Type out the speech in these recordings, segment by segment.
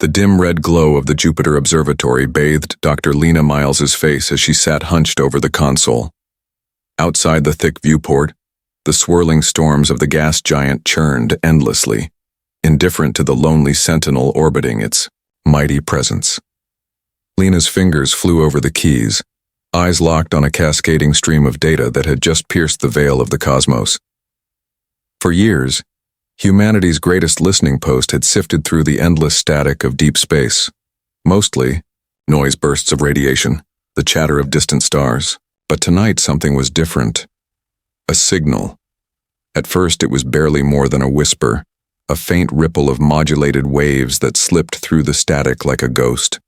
The dim red glow of the Jupiter Observatory bathed Dr. Lena Miles's face as she sat hunched over the console. Outside the thick viewport, the swirling storms of the gas giant churned endlessly, indifferent to the lonely sentinel orbiting its mighty presence. Lena's fingers flew over the keys, eyes locked on a cascading stream of data that had just pierced the veil of the cosmos. For years, humanity's greatest listening post had sifted through the endless static of deep space. Mostly, noise bursts of radiation, the chatter of distant stars. But tonight something was different. A signal. At first it was barely more than a whisper, a faint ripple of modulated waves that slipped through the static like a ghost.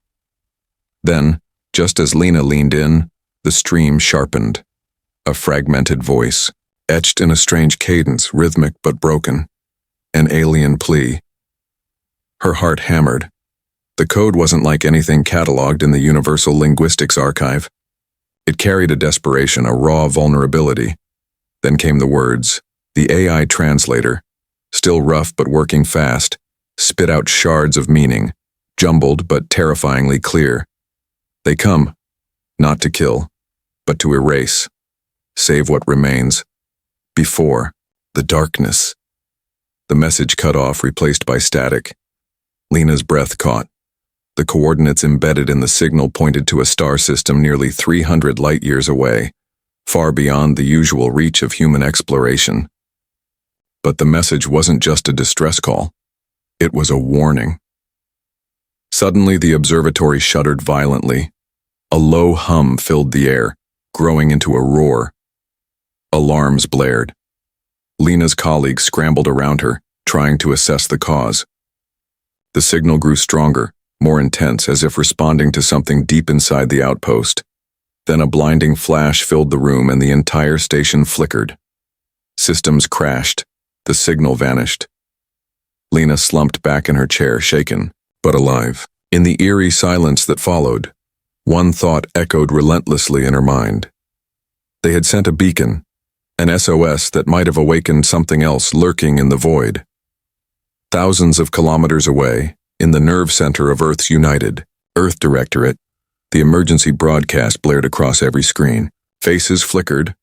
Then, just as Lena leaned in, the stream sharpened. A fragmented voice, etched in a strange cadence, rhythmic but broken. An alien plea. Her heart hammered. The code wasn't like anything cataloged in the Universal Linguistics Archive. It carried a desperation, a raw vulnerability. Then came the words. The AI translator, still rough but working fast, spit out shards of meaning, jumbled but terrifyingly clear. They come, not to kill, but to erase, save what remains. Before, the darkness. The message cut off, replaced by static. Lena's breath caught. The coordinates embedded in the signal pointed to a star system nearly 300 light-years away, far beyond the usual reach of human exploration. But the message wasn't just a distress call. It was a warning. Suddenly, the observatory shuddered violently. A low hum filled the air, growing into a roar. Alarms blared. Lena's colleagues scrambled around her, trying to assess the cause. The signal grew stronger, more intense, as if responding to something deep inside the outpost. Then a blinding flash filled the room and the entire station flickered. Systems crashed. The signal vanished. Lena slumped back in her chair, shaken, but alive. In the eerie silence that followed, one thought echoed relentlessly in her mind. They had sent a beacon, an SOS that might have awakened something else lurking in the void. Thousands of kilometers away, in the nerve center of Earth's United, Earth Directorate, the emergency broadcast blared across every screen. Faces flickered.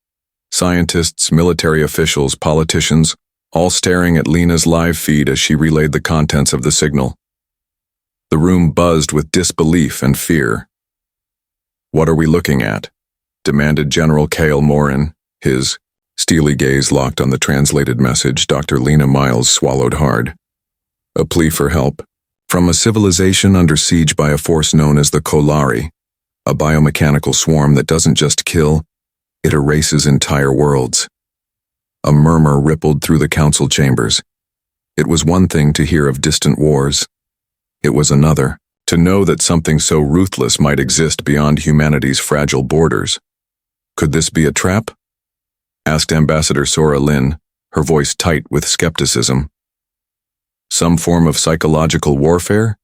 Scientists, military officials, politicians, all staring at Lena's live feed as she relayed the contents of the signal. The room buzzed with disbelief and fear. "What are we looking at?" demanded General Cale Morin, his steely gaze locked on the translated message. Dr. Lena Miles swallowed hard. A plea for help. From a civilization under siege by a force known as the Kolari, a biomechanical swarm that doesn't just kill, it erases entire worlds. A murmur rippled through the council chambers. It was one thing to hear of distant wars. It was another to know that something so ruthless might exist beyond humanity's fragile borders. Could this be a trap? Asked Ambassador Sora Lin, her voice tight with skepticism. Some form of psychological warfare?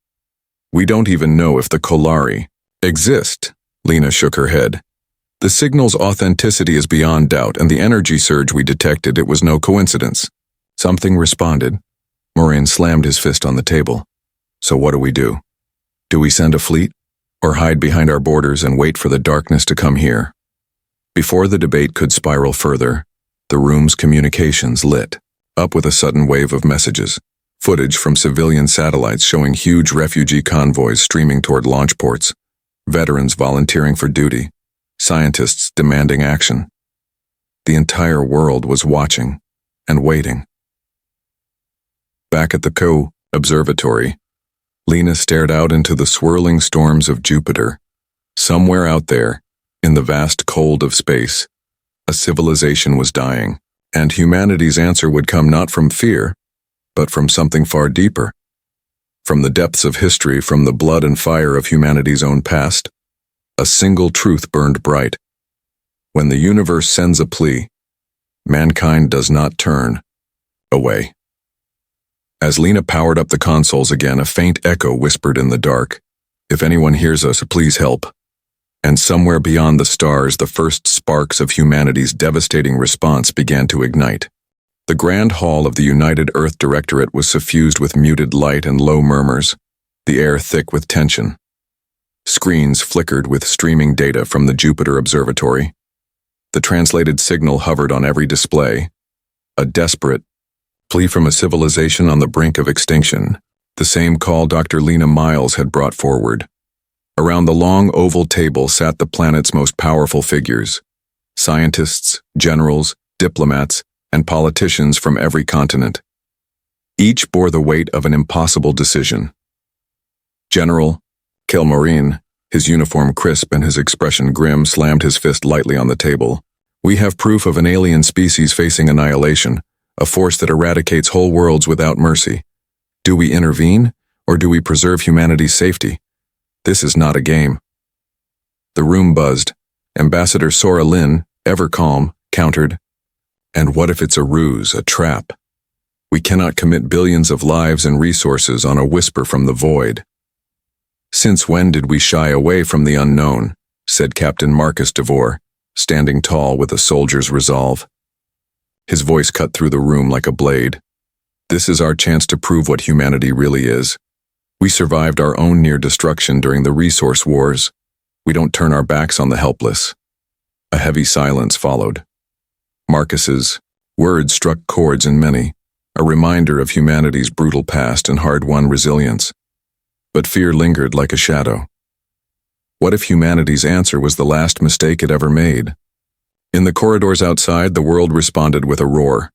We don't even know if the Kolari exist. Lena shook her head. The signal's authenticity is beyond doubt, and the energy surge we detected, it was no coincidence. Something responded. Morin slammed his fist on the table. So what do we do? Do we send a fleet? Or hide behind our borders and wait for the darkness to come here? Before the debate could spiral further, the room's communications lit up with a sudden wave of messages. Footage from civilian satellites showing huge refugee convoys streaming toward launch ports, veterans volunteering for duty, scientists demanding action. The entire world was watching and waiting. Back at the observatory, Lena stared out into the swirling storms of Jupiter. Somewhere out there, in the vast cold of space, a civilization was dying, and humanity's answer would come not from fear, but from something far deeper. From the depths of history, from the blood and fire of humanity's own past, a single truth burned bright. When the universe sends a plea, mankind does not turn away. As Lena powered up the consoles again, a faint echo whispered in the dark, "If anyone hears us, please help." And somewhere beyond the stars, the first sparks of humanity's devastating response began to ignite. The grand hall of the United Earth Directorate was suffused with muted light and low murmurs. the air thick with tension. Screens flickered with streaming data from the Jupiter Observatory. The translated signal hovered on every display, a desperate plea from a civilization on the brink of extinction, the same call Dr. Lena Miles had brought forward. Around the long oval table sat the planet's most powerful figures: scientists, generals, diplomats, and politicians from every continent. Each bore the weight of an impossible decision. General Kilmarin, his uniform crisp and his expression grim, slammed his fist lightly on the table. "We have proof of an alien species facing annihilation, a force that eradicates whole worlds without mercy. Do we intervene, or do we preserve humanity's safety? This is not a game." The room buzzed. Ambassador Sora Lin, ever calm, countered, "And what if it's a ruse, a trap? We cannot commit billions of lives and resources on a whisper from the void." "Since when did we shy away from the unknown?" said Captain Marcus DeVore, standing tall with a soldier's resolve. His voice cut through the room like a blade. "This is our chance to prove what humanity really is. We survived our own near destruction during the resource wars. We don't turn our backs on the helpless." A heavy silence followed. Marcus's words struck chords in many, a reminder of humanity's brutal past and hard-won resilience. But fear lingered like a shadow. What if humanity's answer was the last mistake it ever made? In the corridors outside, the world responded with a roar.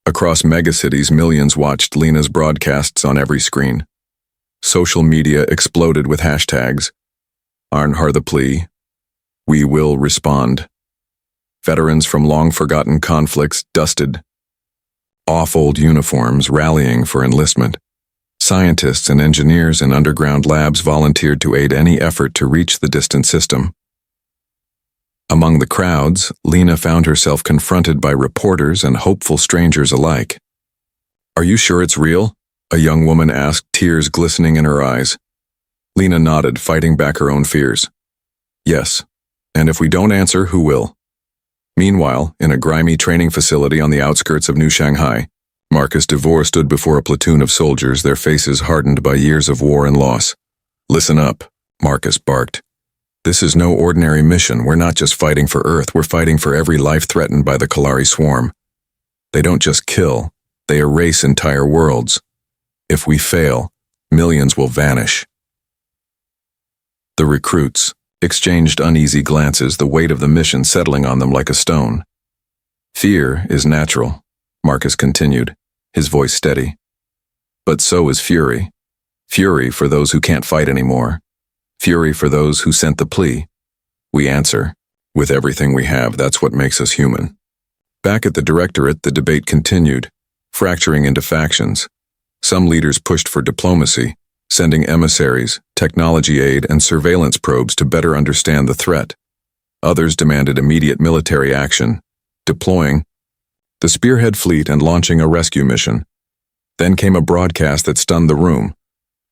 Across megacities, millions watched Lena's broadcasts on every screen. Social media exploded with hashtags: "Arnhar the Plea," "We will respond." Veterans from long-forgotten conflicts dusted off old uniforms, rallying for enlistment. Scientists and engineers in underground labs volunteered to aid any effort to reach the distant system. Among the crowds, Lena found herself confronted by reporters and hopeful strangers alike. "Are you sure it's real?" a young woman asked, tears glistening in her eyes. Lena nodded, fighting back her own fears. "Yes, and if we don't answer, who will?" Meanwhile, in a grimy training facility on the outskirts of New Shanghai, Marcus DeVore stood before a platoon of soldiers, their faces hardened by years of war and loss. "Listen up," Marcus barked. "This is no ordinary mission. We're not just fighting for Earth, we're fighting for every life threatened by the Kalari swarm. They don't just kill, they erase entire worlds. If we fail, millions will vanish." The recruits exchanged uneasy glances, the weight of the mission settling on them like a stone. "Fear is natural," Marcus continued, his voice steady. "But so is fury. Fury for those who can't fight anymore. Fury for those who sent the plea. We answer. With everything we have, that's what makes us human." Back at the Directorate, the debate continued, fracturing into factions. Some leaders pushed for diplomacy, sending emissaries, technology aid, and surveillance probes to better understand the threat. Others demanded immediate military action, deploying the Spearhead fleet and launching a rescue mission. Then came a broadcast that stunned the room.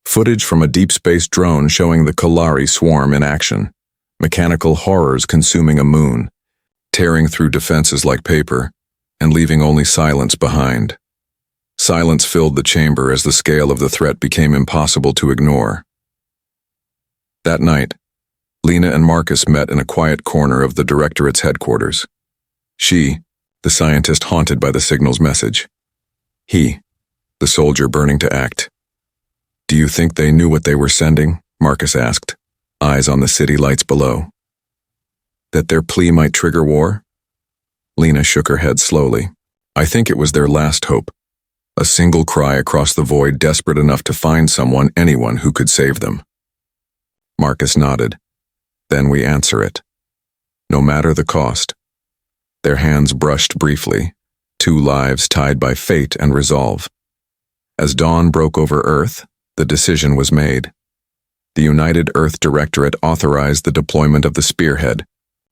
Footage from a deep space drone showing the Kalari swarm in action. Mechanical horrors consuming a moon, tearing through defenses like paper, and leaving only silence behind. Silence filled the chamber as the scale of the threat became impossible to ignore. That night, Lena and Marcus met in a quiet corner of the Directorate's headquarters. She, the scientist haunted by the signal's message. He, the soldier burning to act. "Do you think they knew what they were sending?" Marcus asked, eyes on the city lights below. "That their plea might trigger war?" Lena shook her head slowly. "I think it was their last hope. A single cry across the void, desperate enough to find someone, anyone who could save them." Marcus nodded. "Then we answer it. No matter the cost." Their hands brushed briefly, two lives tied by fate and resolve. As dawn broke over Earth, the decision was made. The United Earth Directorate authorized the deployment of the Spearhead,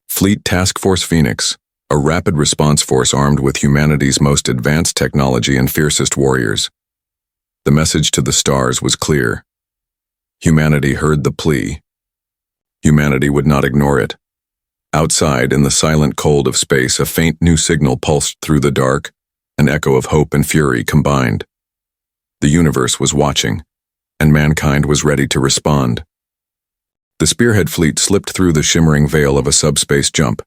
Fleet Task Force Phoenix, a rapid response force armed with humanity's most advanced technology and fiercest warriors. The message to the stars was clear. Humanity heard the plea. Humanity would not ignore it. Outside, in the silent cold of space, a faint new signal pulsed through the dark, an echo of hope and fury combined. The universe was watching, and mankind was ready to respond. The Spearhead fleet slipped through the shimmering veil of a subspace jump,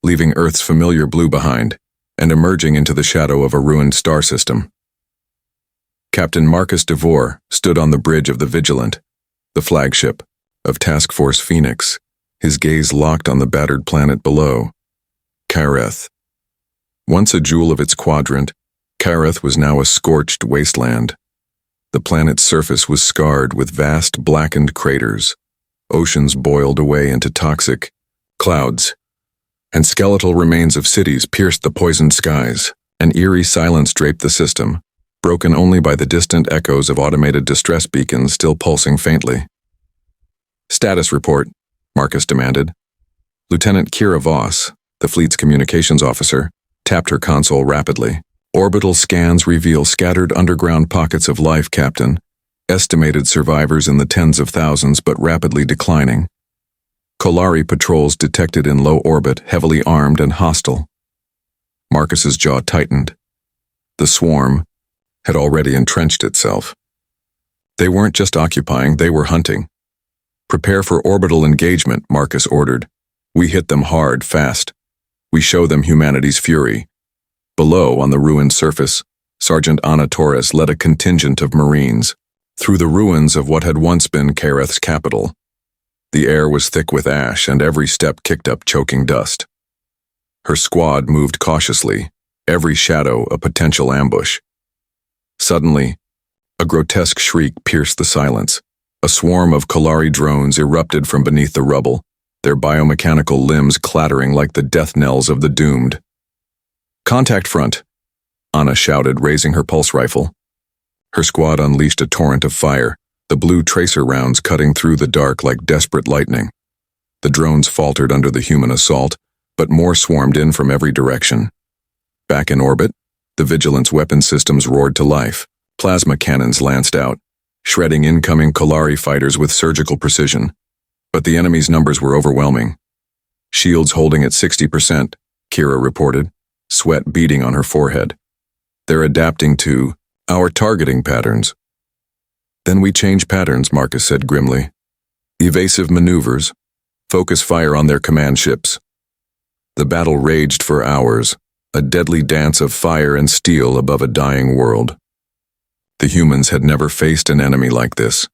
leaving Earth's familiar blue behind, and emerging into the shadow of a ruined star system. Captain Marcus DeVore stood on the bridge of the Vigilant, the flagship of Task Force Phoenix, his gaze locked on the battered planet below. Kareth. Once a jewel of its quadrant, Kareth was now a scorched wasteland. The planet's surface was scarred with vast blackened craters. Oceans boiled away into toxic clouds, and skeletal remains of cities pierced the poisoned skies. An eerie silence draped the system, broken only by the distant echoes of automated distress beacons still pulsing faintly. "Status report," Marcus demanded. Lieutenant Kira Voss, the fleet's communications officer, tapped her console rapidly. "Orbital scans reveal scattered underground pockets of life, Captain. Estimated survivors in the tens of thousands, but rapidly declining. Kolari patrols detected in low orbit, heavily armed and hostile." Marcus's jaw tightened. The swarm had already entrenched itself. They weren't just occupying, they were hunting. "Prepare for orbital engagement," Marcus ordered. "We hit them hard, fast. We show them humanity's fury." Below, on the ruined surface, Sergeant Ana Torres led a contingent of Marines through the ruins of what had once been Kareth's capital. The air was thick with ash, and every step kicked up choking dust. Her squad moved cautiously, every shadow a potential ambush. Suddenly, a grotesque shriek pierced the silence. A swarm of Kolari drones erupted from beneath the rubble, their biomechanical limbs clattering like the death knells of the doomed. "Contact front," Ana shouted, raising her pulse rifle. Her squad unleashed a torrent of fire, the blue tracer rounds cutting through the dark like desperate lightning. The drones faltered under the human assault, but more swarmed in from every direction. Back in orbit, the Vigilance weapon systems roared to life. Plasma cannons lanced out, shredding incoming Kolari fighters with surgical precision. But the enemy's numbers were overwhelming. "Shields holding at 60%, Kira reported, sweat beading on her forehead. "They're adapting to our targeting patterns." "Then we change patterns," Marcus said grimly. "Evasive maneuvers. Focus fire on their command ships." The battle raged for hours, a deadly dance of fire and steel above a dying world. The humans had never faced an enemy like this.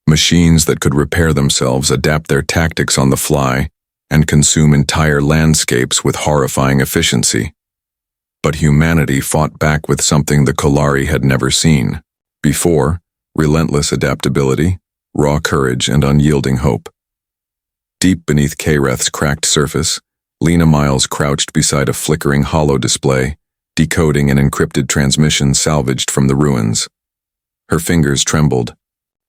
Machines that could repair themselves, adapt their tactics on the fly, and consume entire landscapes with horrifying efficiency. But humanity fought back with something the Kolari had never seen before: relentless adaptability, raw courage, and unyielding hope. Deep beneath Kareth's cracked surface, Lena Miles crouched beside a flickering holo display, decoding an encrypted transmission salvaged from the ruins. Her fingers trembled.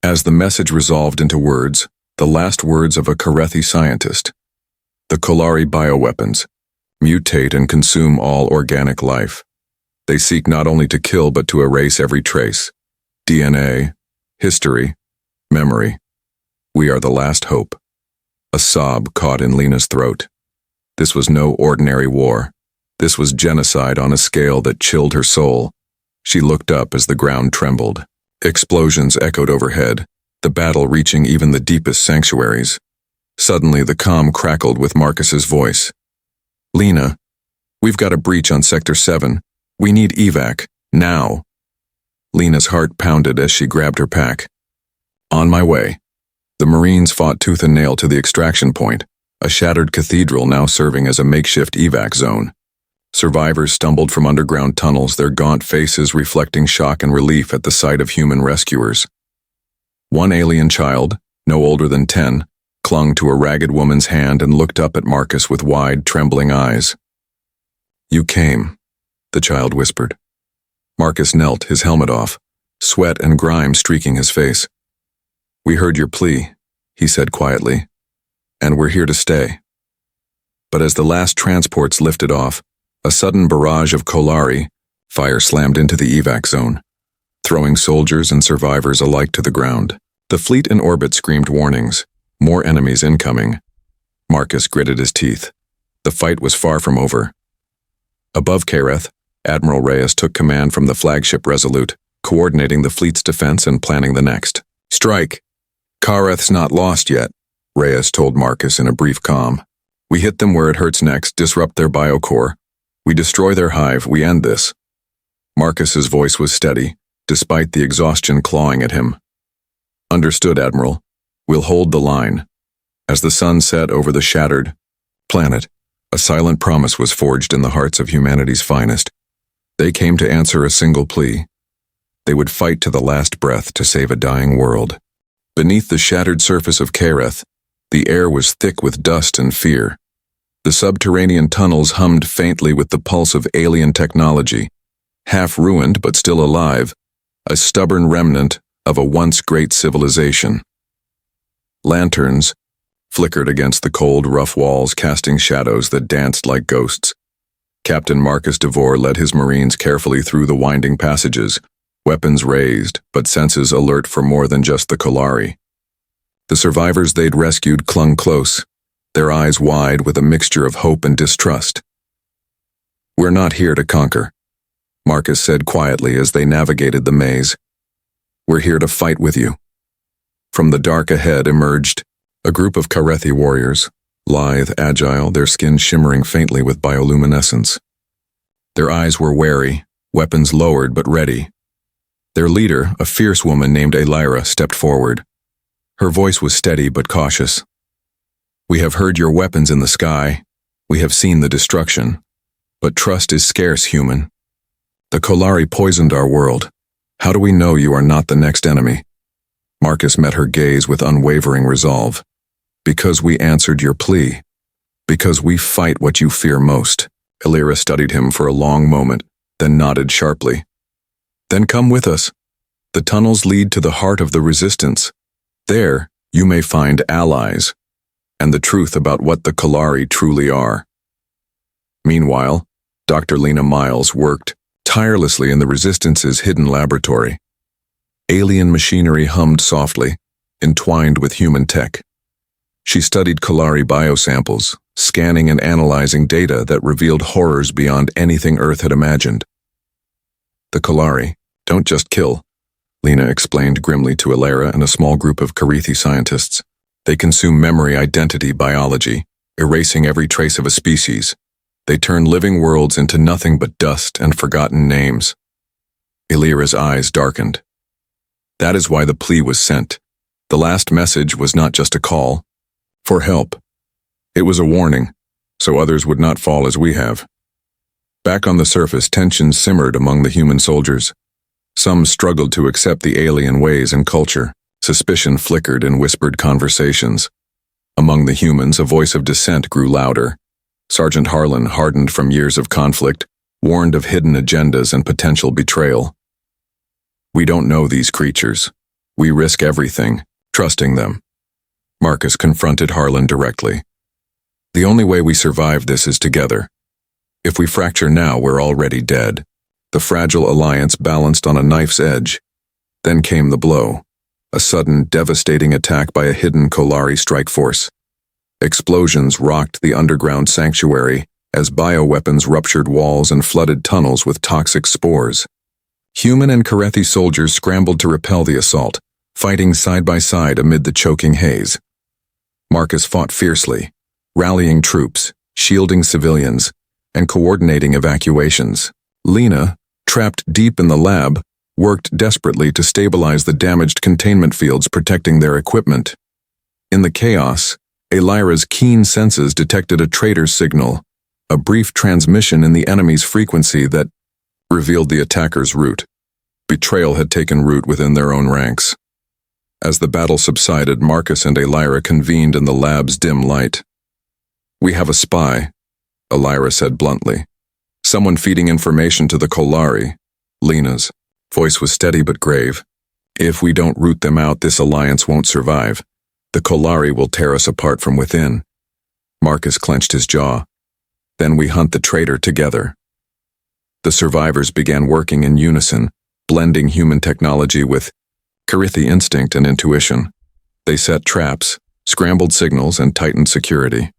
As the message resolved into words, the last words of a Karethi scientist. "The Kolari bioweapons mutate and consume all organic life. They seek not only to kill but to erase every trace. DNA, history, memory. We are the last hope." A sob caught in Lena's throat. This was no ordinary war. This was genocide on a scale that chilled her soul. She looked up as the ground trembled. Explosions echoed overhead, the battle reaching even the deepest sanctuaries. Suddenly, the comm crackled with Marcus's voice. "Lena, we've got a breach on Sector 7. We need evac, now." Lena's heart pounded as she grabbed her pack. "On my way." The Marines fought tooth and nail to the extraction point, a shattered cathedral now serving as a makeshift evac zone. Survivors stumbled from underground tunnels, their gaunt faces reflecting shock and relief at the sight of human rescuers. One alien child, no older than 10, clung to a ragged woman's hand and looked up at Marcus with wide, trembling eyes. "You came," the child whispered. Marcus knelt, his helmet off, sweat and grime streaking his face. "We heard your plea," he said quietly, "and we're here to stay." But as the last transports lifted off, a sudden barrage of Kolari fire slammed into the evac zone, throwing soldiers and survivors alike to the ground. The fleet in orbit screamed warnings. More enemies incoming. Marcus gritted his teeth. The fight was far from over. Above Kareth, Admiral Reyes took command from the flagship Resolute, coordinating the fleet's defense and planning the next. Strike. Kareth's not lost yet, Reyes told Marcus in a brief calm. We hit them where it hurts next, disrupt their biocore. We destroy their hive, we end this. Marcus's voice was steady, despite the exhaustion clawing at him. Understood, Admiral. We'll hold the line. As the sun set over the shattered planet, a silent promise was forged in the hearts of humanity's finest. They came to answer a single plea. They would fight to the last breath to save a dying world. Beneath the shattered surface of Kareth, the air was thick with dust and fear. The subterranean tunnels hummed faintly with the pulse of alien technology. Half ruined but still alive, a stubborn remnant of a once great civilization. Lanterns flickered against the cold, rough walls, casting shadows that danced like ghosts. Captain Marcus DeVore led his Marines carefully through the winding passages, weapons raised, but senses alert for more than just the Kolari. The survivors they'd rescued clung close, their eyes wide with a mixture of hope and distrust. We're not here to conquer, Marcus said quietly as they navigated the maze. We're here to fight with you. From the dark ahead emerged a group of Karethi warriors, lithe, agile, their skin shimmering faintly with bioluminescence. Their eyes were wary, weapons lowered but ready. Their leader, a fierce woman named Elira, stepped forward. Her voice was steady but cautious. We have heard your weapons in the sky. We have seen the destruction. But trust is scarce, human. The Kolari poisoned our world. How do we know you are not the next enemy? Marcus met her gaze with unwavering resolve. Because we answered your plea. Because we fight what you fear most. Elira studied him for a long moment, then nodded sharply. Then come with us. The tunnels lead to the heart of the resistance. There, you may find allies, and the truth about what the Kolari truly are. Meanwhile, Dr. Lena Miles worked tirelessly in the Resistance's hidden laboratory. Alien machinery hummed softly, entwined with human tech. She studied Kolari biosamples, scanning and analyzing data that revealed horrors beyond anything Earth had imagined. The Kolari don't just kill, Lena explained grimly to Elira and a small group of Karethi scientists. They consume memory, identity, biology, erasing every trace of a species. They turn living worlds into nothing but dust and forgotten names. Elira's eyes darkened. That is why the plea was sent. The last message was not just a call for help. It was a warning, so others would not fall as we have. Back on the surface, tension simmered among the human soldiers. Some struggled to accept the alien ways and culture. Suspicion flickered in whispered conversations. Among the humans, a voice of dissent grew louder. Sergeant Harlan, hardened from years of conflict, warned of hidden agendas and potential betrayal. We don't know these creatures. We risk everything, trusting them. Marcus confronted Harlan directly. The only way we survive this is together. If we fracture now, we're already dead. The fragile alliance balanced on a knife's edge. Then came the blow. A sudden, devastating attack by a hidden Kolari strike force. Explosions rocked the underground sanctuary as bioweapons ruptured walls and flooded tunnels with toxic spores. Human and Karethi soldiers scrambled to repel the assault, fighting side by side amid the choking haze. Marcus fought fiercely, rallying troops, shielding civilians, and coordinating evacuations. Lena, trapped deep in the lab, worked desperately to stabilize the damaged containment fields protecting their equipment. In the chaos, Elira's keen senses detected a traitor's signal, a brief transmission in the enemy's frequency that revealed the attacker's route. Betrayal had taken root within their own ranks. As the battle subsided, Marcus and Elira convened in the lab's dim light. We have a spy, Elira said bluntly. Someone feeding information to the Kolari. Lena's voice was steady but grave. If we don't root them out, this alliance won't survive. The Kolari will tear us apart from within. Marcus clenched his jaw. Then we hunt the traitor together. The survivors began working in unison, blending human technology with Karethi instinct and intuition. They set traps, scrambled signals, and tightened security.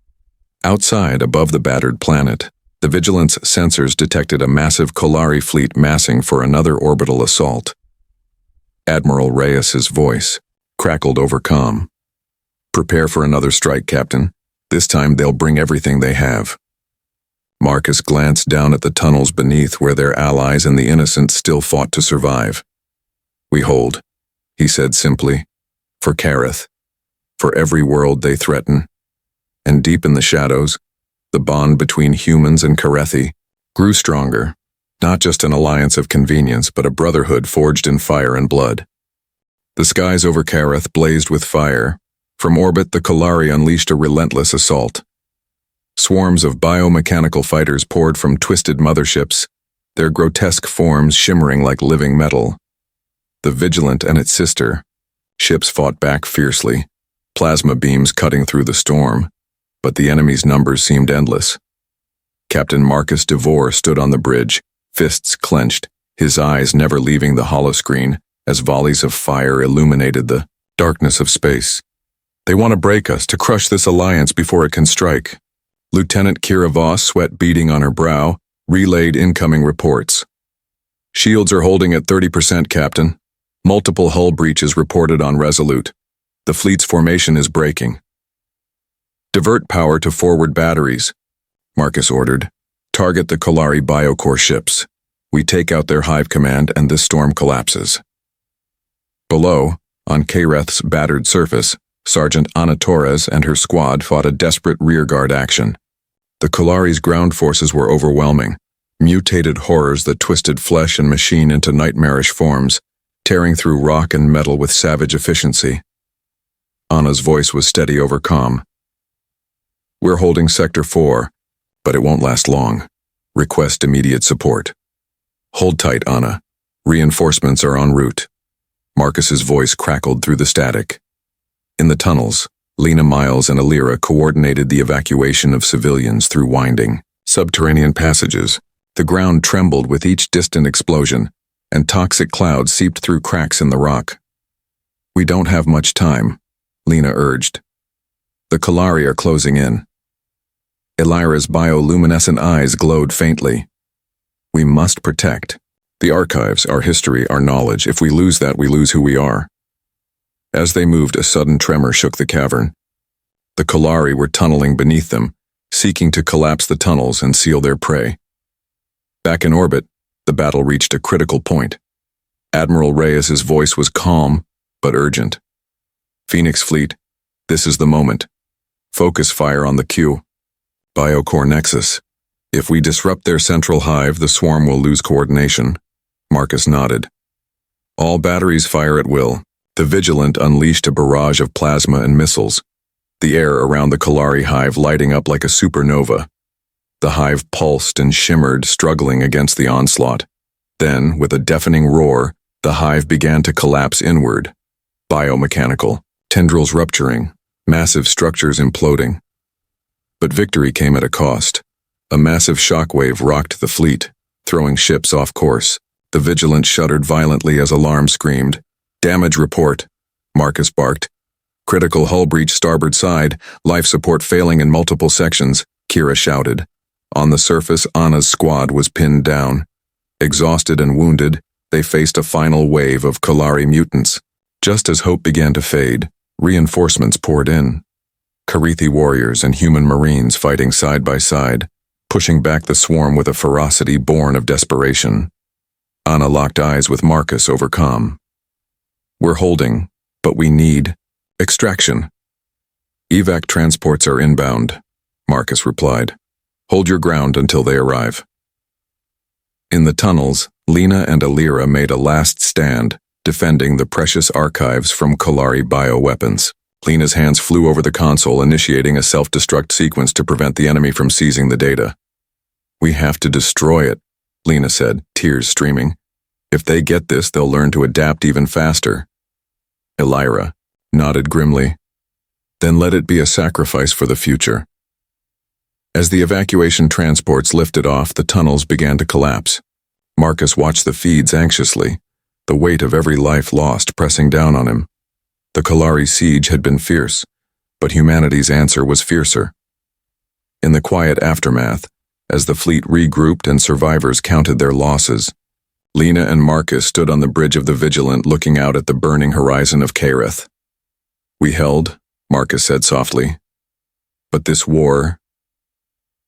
Outside, above the battered planet, the Vigilance sensors detected a massive Kolari fleet massing for another orbital assault. Admiral Reyes's voice, crackled over comm. "Prepare for another strike, Captain. This time they'll bring everything they have." Marcus glanced down at the tunnels beneath where their allies and the innocent still fought to survive. "We hold," he said simply, "for Kareth, for every world they threaten." And deep in the shadows, the bond between humans and Karethi grew stronger, not just an alliance of convenience, but a brotherhood forged in fire and blood. The skies over Kareth blazed with fire. From orbit, the Kalari unleashed a relentless assault. Swarms of biomechanical fighters poured from twisted motherships, their grotesque forms shimmering like living metal. The Vigilant and its sister ships fought back fiercely, plasma beams cutting through the storm, but the enemy's numbers seemed endless. Captain Marcus DeVore stood on the bridge, fists clenched, his eyes never leaving the holoscreen as volleys of fire illuminated the darkness of space. "They want to break us, to crush this alliance before it can strike." Lieutenant Kira Voss, sweat beading on her brow, relayed incoming reports. "Shields are holding at 30%, Captain. Multiple hull breaches reported on Resolute. The fleet's formation is breaking." "Divert power to forward batteries," Marcus ordered. "Target the Kalari biocore ships. We take out their hive command and this storm collapses." Below, on Kareth's battered surface, Sergeant Ana Torres and her squad fought a desperate rearguard action. The Kalari's ground forces were overwhelming, mutated horrors that twisted flesh and machine into nightmarish forms, tearing through rock and metal with savage efficiency. Ana's voice was steady over comm. "We're holding Sector 4, but it won't last long. Request immediate support." "Hold tight, Ana. Reinforcements are en route." Marcus's voice crackled through the static. In the tunnels, Lena Miles and Alira coordinated the evacuation of civilians through winding, subterranean passages. The ground trembled with each distant explosion, and toxic clouds seeped through cracks in the rock. "We don't have much time," Lena urged. "The Kalari are closing in." Elira's bioluminescent eyes glowed faintly. "We must protect. The archives, our history, our knowledge. If we lose that, we lose who we are." As they moved, a sudden tremor shook the cavern. The Kalari were tunneling beneath them, seeking to collapse the tunnels and seal their prey. Back in orbit, the battle reached a critical point. Admiral Reyes's voice was calm, but urgent. "Phoenix Fleet, this is the moment. Focus fire on the Q. Biocore Nexus. If we disrupt their central hive, the swarm will lose coordination." Marcus nodded. "All batteries fire at will." The Vigilant unleashed a barrage of plasma and missiles, the air around the Kalari hive lighting up like a supernova. The hive pulsed and shimmered, struggling against the onslaught. Then, with a deafening roar, the hive began to collapse inward. Biomechanical, tendrils rupturing, massive structures imploding. But victory came at a cost. A massive shockwave rocked the fleet, throwing ships off course. The Vigilant shuddered violently as alarm screamed. "Damage report," Marcus barked. "Critical hull breach starboard side, life support failing in multiple sections," Kira shouted. On the surface, Ana's squad was pinned down. Exhausted and wounded, they faced a final wave of Kalari mutants. Just as hope began to fade, reinforcements poured in. Karethi warriors and human marines fighting side by side, pushing back the swarm with a ferocity born of desperation. Ana locked eyes with Marcus over comm. "We're holding, but we need extraction." "Evac transports are inbound," Marcus replied. "Hold your ground until they arrive." In the tunnels, Lena and Alira made a last stand, defending the precious archives from Kalari bioweapons. Lena's hands flew over the console, initiating a self-destruct sequence to prevent the enemy from seizing the data. "We have to destroy it," Lena said, tears streaming. "If they get this, they'll learn to adapt even faster." Elira nodded grimly. "Then let it be a sacrifice for the future." As the evacuation transports lifted off, the tunnels began to collapse. Marcus watched the feeds anxiously, the weight of every life lost pressing down on him. The Kalari siege had been fierce, but humanity's answer was fiercer. In the quiet aftermath, as the fleet regrouped and survivors counted their losses, Lena and Marcus stood on the bridge of the Vigilant looking out at the burning horizon of Kareth. We held, Marcus said softly. But this war,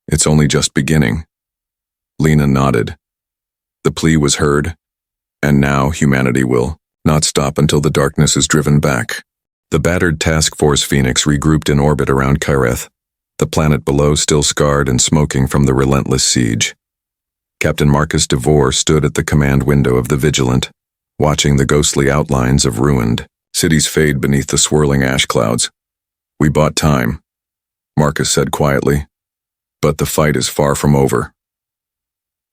it's only just beginning. Lena nodded. The plea was heard, and now humanity will not stop until the darkness is driven back. The battered Task Force Phoenix regrouped in orbit around Kyreth, the planet below still scarred and smoking from the relentless siege. Captain Marcus DeVore stood at the command window of the Vigilant, watching the ghostly outlines of ruined cities fade beneath the swirling ash clouds. We bought time, Marcus said quietly, but the fight is far from over.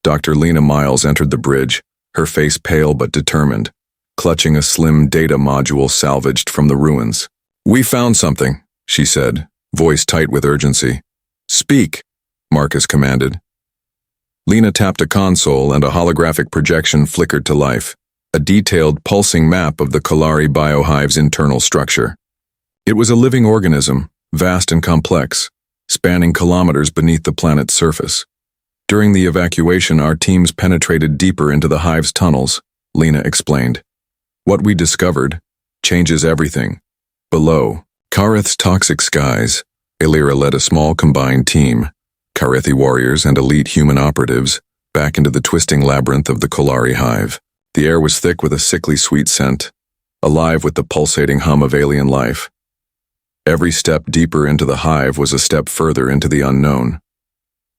Dr. Lena Miles entered the bridge, her face pale but determined, clutching a slim data module salvaged from the ruins. We found something, she said, voice tight with urgency. Speak, Marcus commanded. Lena tapped a console and a holographic projection flickered to life, a detailed pulsing map of the Kalari biohive's internal structure. It was a living organism, vast and complex, spanning kilometers beneath the planet's surface. During the evacuation, our teams penetrated deeper into the hive's tunnels, Lena explained. What we discovered changes everything. Below, Kyreth's toxic skies, Illyra led a small combined team, Kyrethi warriors and elite human operatives, back into the twisting labyrinth of the Kalari hive. The air was thick with a sickly sweet scent, alive with the pulsating hum of alien life. Every step deeper into the hive was a step further into the unknown.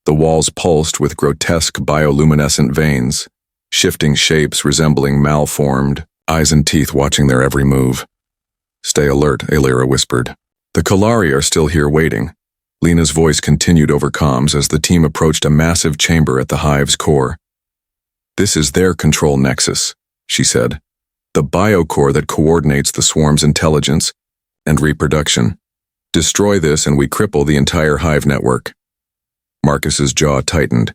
The walls pulsed with grotesque bioluminescent veins, shifting shapes resembling malformed eyes and teeth watching their every move. Stay alert, Illyra whispered. The Kalari are still here waiting. Lena's voice continued over comms as the team approached a massive chamber at the hive's core. This is their control nexus, she said. The biocore that coordinates the swarm's intelligence and reproduction. Destroy this and we cripple the entire hive network. Marcus's jaw tightened.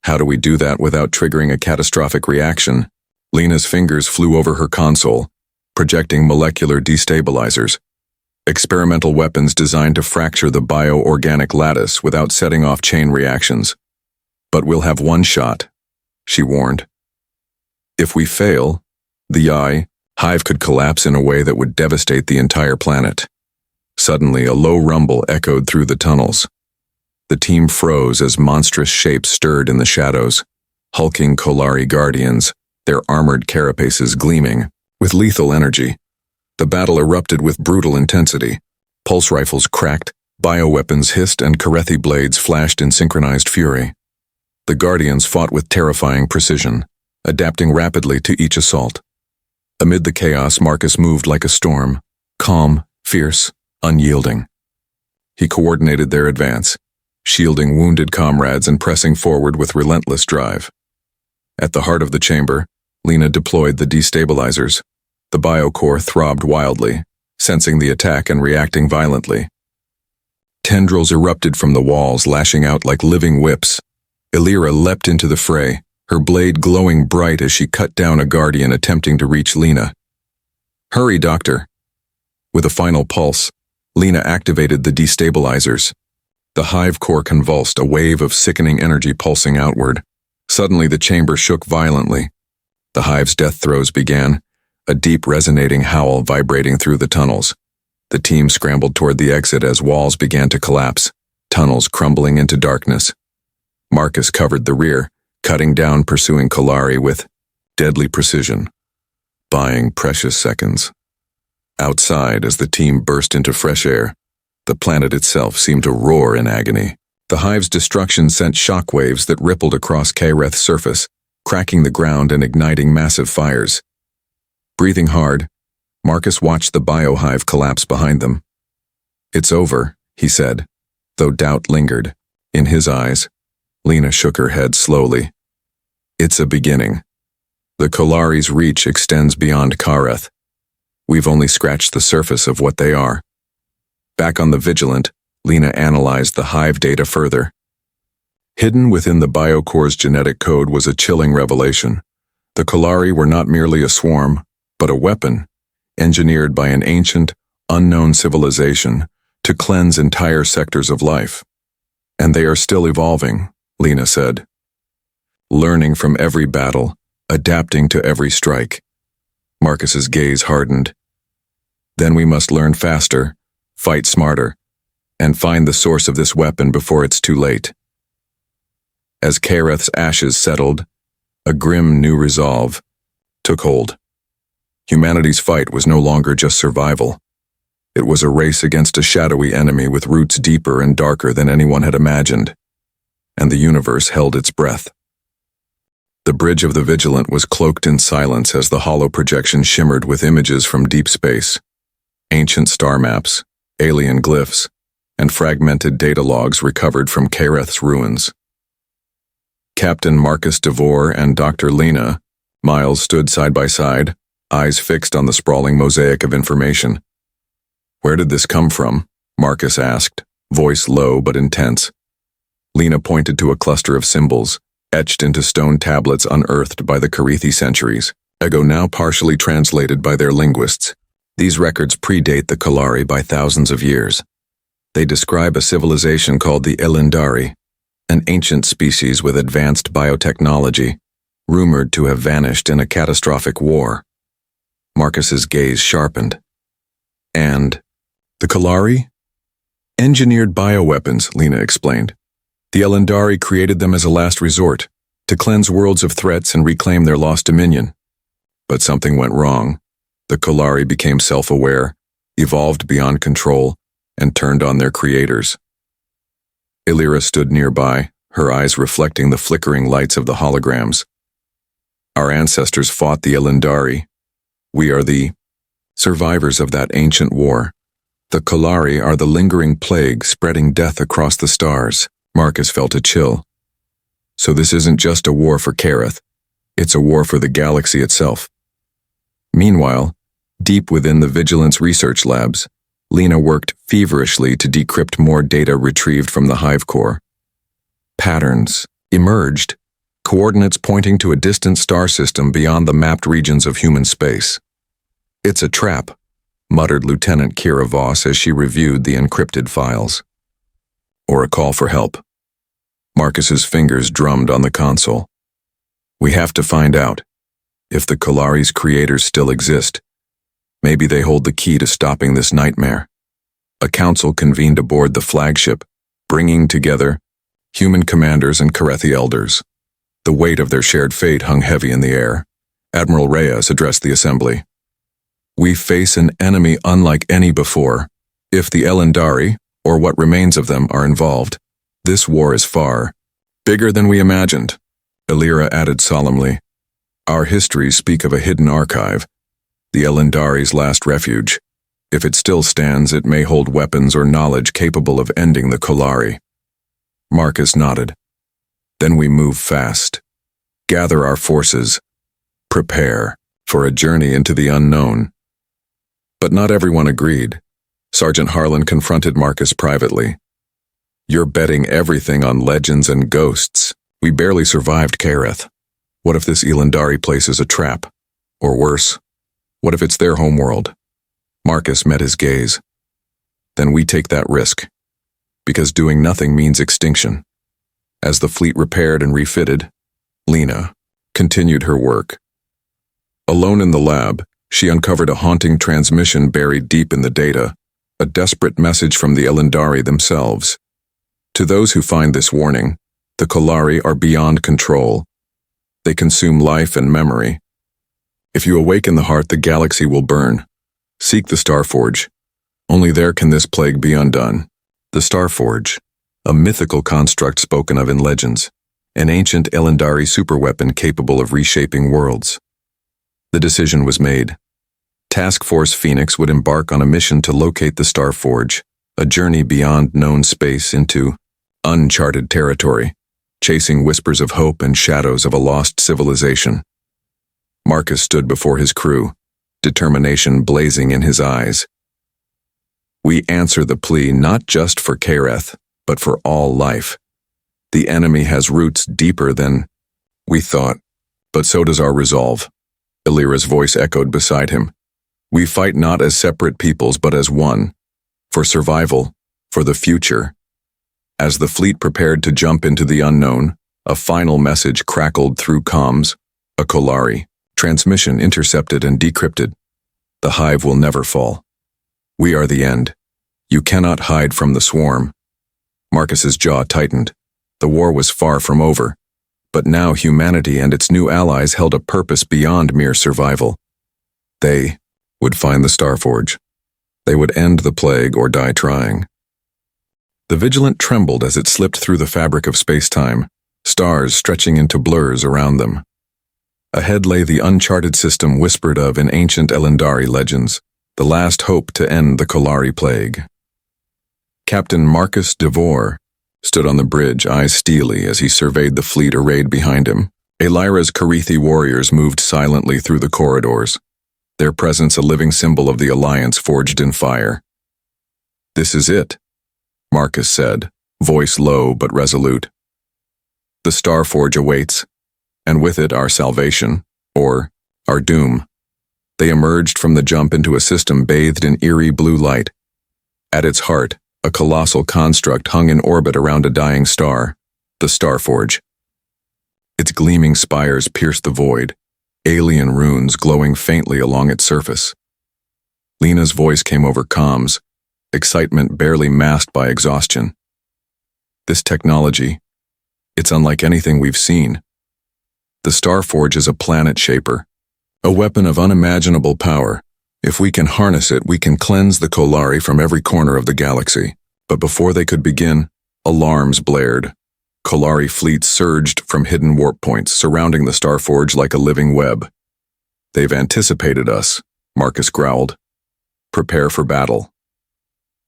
How do we do that without triggering a catastrophic reaction? Lena's fingers flew over her console, projecting molecular destabilizers. Experimental weapons designed to fracture the bioorganic lattice without setting off chain reactions. But we'll have one shot, she warned. If we fail, the hive could collapse in a way that would devastate the entire planet. Suddenly, a low rumble echoed through the tunnels. The team froze as monstrous shapes stirred in the shadows, hulking Kalari guardians, their armored carapaces gleaming with lethal energy. The battle erupted with brutal intensity. Pulse rifles cracked, bioweapons hissed, and Kyrethi blades flashed in synchronized fury. The Guardians fought with terrifying precision, adapting rapidly to each assault. Amid the chaos, Marcus moved like a storm, calm, fierce, unyielding. He coordinated their advance, shielding wounded comrades and pressing forward with relentless drive. At the heart of the chamber, Lena deployed the destabilizers. The biocore throbbed wildly, sensing the attack and reacting violently. Tendrils erupted from the walls, lashing out like living whips. Illyra leapt into the fray, her blade glowing bright as she cut down a guardian attempting to reach Lena. Hurry, Doctor. With a final pulse, Lena activated the destabilizers. The hive core convulsed, a wave of sickening energy pulsing outward. Suddenly the chamber shook violently. The hive's death throes began, a deep resonating howl vibrating through the tunnels. The team scrambled toward the exit as walls began to collapse, tunnels crumbling into darkness. Marcus covered the rear, cutting down pursuing Kalari with deadly precision, buying precious seconds. Outside, as the team burst into fresh air, the planet itself seemed to roar in agony. The hive's destruction sent shockwaves that rippled across Kyreth's surface, cracking the ground and igniting massive fires. Breathing hard, Marcus watched the biohive collapse behind them. It's over, he said, though doubt lingered. In his eyes, Lena shook her head slowly. It's a beginning. The Kalari's reach extends beyond Kyreth. We've only scratched the surface of what they are. Back on the Vigilant, Lena analyzed the hive data further. Hidden within the biocore's genetic code was a chilling revelation. The Kalari were not merely a swarm, but a weapon, engineered by an ancient, unknown civilization to cleanse entire sectors of life. And they are still evolving, Lena said. Learning from every battle, adapting to every strike. Marcus's gaze hardened. Then we must learn faster, fight smarter, and find the source of this weapon before it's too late. As Kareth's ashes settled, a grim new resolve took hold. Humanity's fight was no longer just survival. It was a race against a shadowy enemy with roots deeper and darker than anyone had imagined, and the universe held its breath. The bridge of the Vigilant was cloaked in silence as the hollow projection shimmered with images from deep space, ancient star maps, alien glyphs, and fragmented data logs recovered from Kareth's ruins. Captain Marcus DeVore and Dr. Lena Miles stood side by side, eyes fixed on the sprawling mosaic of information. "Where did this come from?" Marcus asked, voice low but intense. Lena pointed to a cluster of symbols, etched into stone tablets unearthed by the Karethi centuries, ago now partially translated by their linguists. These records predate the Kalari by thousands of years. They describe a civilization called the Elendari, an ancient species with advanced biotechnology, rumored to have vanished in a catastrophic war. Marcus's gaze sharpened. "And the Kalari?" "Engineered bioweapons," Lena explained. "The Elendari created them as a last resort, to cleanse worlds of threats and reclaim their lost dominion. But something went wrong. The Kalari became self-aware, evolved beyond control, and turned on their creators." Illyra stood nearby, her eyes reflecting the flickering lights of the holograms. "Our ancestors fought the Elendari. We are the survivors of that ancient war. The Kalari are the lingering plague spreading death across the stars." Marcus felt a chill. "So this isn't just a war for Kareth. It's a war for the galaxy itself." Meanwhile, deep within the Vigilance research labs, Lena worked feverishly to decrypt more data retrieved from the Hive core. Patterns emerged, coordinates pointing to a distant star system beyond the mapped regions of human space. "It's a trap," muttered Lieutenant Kira Voss as she reviewed the encrypted files. "Or a call for help." Marcus's fingers drummed on the console. "We have to find out. If the Kalari's creators still exist, maybe they hold the key to stopping this nightmare." A council convened aboard the flagship, bringing together human commanders and Karethi elders. The weight of their shared fate hung heavy in the air. Admiral Reyes addressed the assembly. "We face an enemy unlike any before. If the Elendari, or what remains of them, are involved, this war is far bigger than we imagined," Illyra added solemnly. "Our histories speak of a hidden archive, the Elendari's last refuge. If it still stands, it may hold weapons or knowledge capable of ending the Kalari." Marcus nodded. "Then we move fast. Gather our forces. Prepare for a journey into the unknown." But not everyone agreed. Sergeant Harlan confronted Marcus privately. "You're betting everything on legends and ghosts. We barely survived Kareth. What if this Elendari place is a trap? Or worse, what if it's their homeworld?" Marcus met his gaze. "Then we take that risk. Because doing nothing means extinction." As the fleet repaired and refitted, Lena continued her work. Alone in the lab, she uncovered a haunting transmission buried deep in the data, a desperate message from the Elendari themselves. "To those who find this warning, the Kalari are beyond control. They consume life and memory. If you awaken the heart, the galaxy will burn. Seek the Starforge. Only there can this plague be undone." The Starforge, a mythical construct spoken of in legends, an ancient Elendari superweapon capable of reshaping worlds. The decision was made. Task Force Phoenix would embark on a mission to locate the Starforge, a journey beyond known space into uncharted territory, chasing whispers of hope and shadows of a lost civilization. Marcus stood before his crew, determination blazing in his eyes. "We answer the plea not just for Kareth, but for all life. The enemy has roots deeper than we thought, but so does our resolve." Illyra's voice echoed beside him. "We fight not as separate peoples, but as one. For survival, for the future." As the fleet prepared to jump into the unknown, a final message crackled through comms. "A Kalari. Transmission intercepted and decrypted. The Hive will never fall. We are the end. You cannot hide from the swarm. Marcus's jaw tightened. The war was far from over. But now humanity and its new allies held a purpose beyond mere survival. They would find the Starforge. They would end the plague or die trying. The Vigilant trembled as it slipped through the fabric of space-time, stars stretching into blurs around them. Ahead lay the uncharted system whispered of in ancient Elendari legends, the last hope to end the Kolari plague. Captain Marcus DeVore stood on the bridge, eyes steely as he surveyed the fleet arrayed behind him. Elira's Karithi warriors moved silently through the corridors, their presence a living symbol of the alliance forged in fire. "This is it," Marcus said, voice low but resolute. "The Starforge awaits, and with it our salvation, or our doom." They emerged from the jump into a system bathed in eerie blue light. At its heart, a colossal construct hung in orbit around a dying star, the Starforge. Its gleaming spires pierced the void, alien runes glowing faintly along its surface. Lena's voice came over comms, excitement barely masked by exhaustion. "This technology, it's unlike anything we've seen. The Starforge is a planet shaper, a weapon of unimaginable power. If we can harness it, we can cleanse the Kolari from every corner of the galaxy." But before they could begin, alarms blared. Kolari fleets surged from hidden warp points, surrounding the Starforge like a living web. "They've anticipated us," Marcus growled. "Prepare for battle."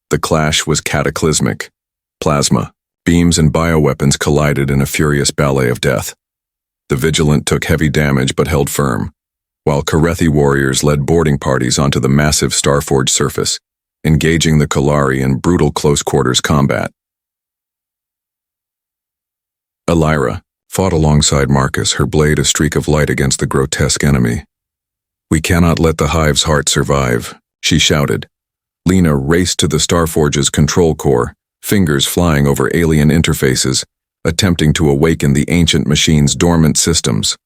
The clash was cataclysmic. Plasma, beams and bioweapons collided in a furious ballet of death. The Vigilant took heavy damage but held firm, while Karithi warriors led boarding parties onto the massive Starforge surface, engaging the Kolari in brutal close-quarters combat. Elira fought alongside Marcus, her blade a streak of light against the grotesque enemy. "We cannot let the Hive's heart survive," she shouted. Lena raced to the Starforge's control core, fingers flying over alien interfaces, attempting to awaken the ancient machine's dormant systems.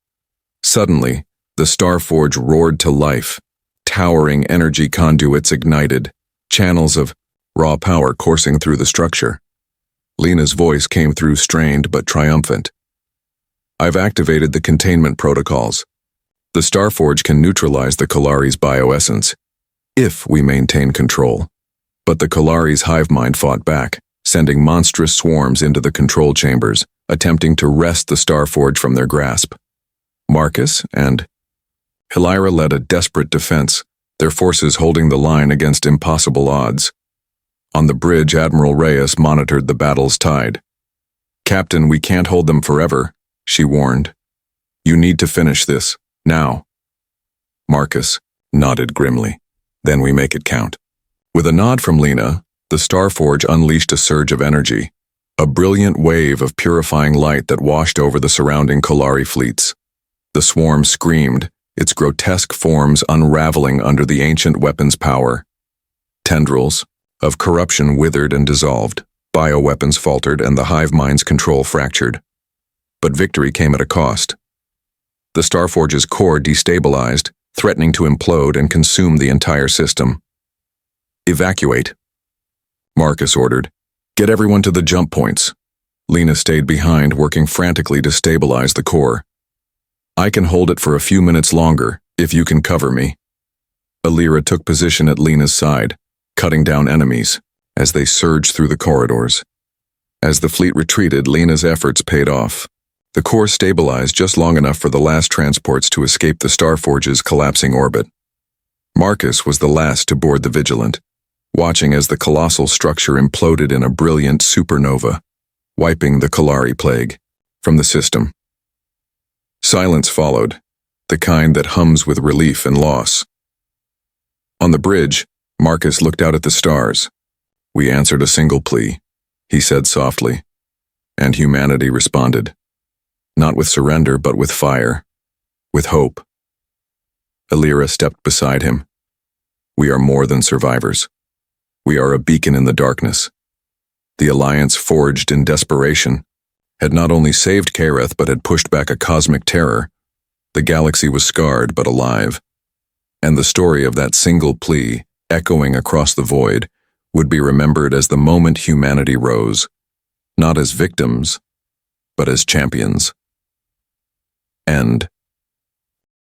Suddenly, the Starforge roared to life. Towering energy conduits ignited, channels of raw power coursing through the structure. Lena's voice came through strained but triumphant. "I've activated the containment protocols. The Starforge can neutralize the Kolari's bioessence, if we maintain control." But the Kolari's hive mind fought back, sending monstrous swarms into the control chambers, attempting to wrest the Starforge from their grasp. Marcus and Elira led a desperate defense, their forces holding the line against impossible odds. On the bridge, Admiral Reyes monitored the battle's tide. "Captain, we can't hold them forever," she warned. "You need to finish this, now." Marcus nodded grimly. "Then we make it count." With a nod from Lena, the Starforge unleashed a surge of energy, a brilliant wave of purifying light that washed over the surrounding Kolari fleets. The swarm screamed, its grotesque forms unraveling under the ancient weapon's power. Tendrils of corruption withered and dissolved, bioweapons faltered, and the hive mind's control fractured. But victory came at a cost. The Starforge's core destabilized, threatening to implode and consume the entire system. "Evacuate," Marcus ordered. "Get everyone to the jump points." Lena stayed behind, working frantically to stabilize the core. "I can hold it for a few minutes longer, if you can cover me." Elira took position at Lena's side, cutting down enemies, as they surged through the corridors. As the fleet retreated, Lena's efforts paid off. The core stabilized just long enough for the last transports to escape the Starforge's collapsing orbit. Marcus was the last to board the Vigilant, watching as the colossal structure imploded in a brilliant supernova, wiping the Kolari plague from the system. Silence followed, the kind that hums with relief and loss. On the bridge, Marcus looked out at the stars. "We answered a single plea," he said softly, and humanity responded. Not with surrender, but with fire, with hope. Elira stepped beside him. "We are more than survivors. We are a beacon in the darkness." The alliance, forged in desperation, had not only saved Kareth but had pushed back a cosmic terror. The galaxy was scarred but alive, and the story of that single plea echoing across the void, would be remembered as the moment humanity rose, not as victims, but as champions. End.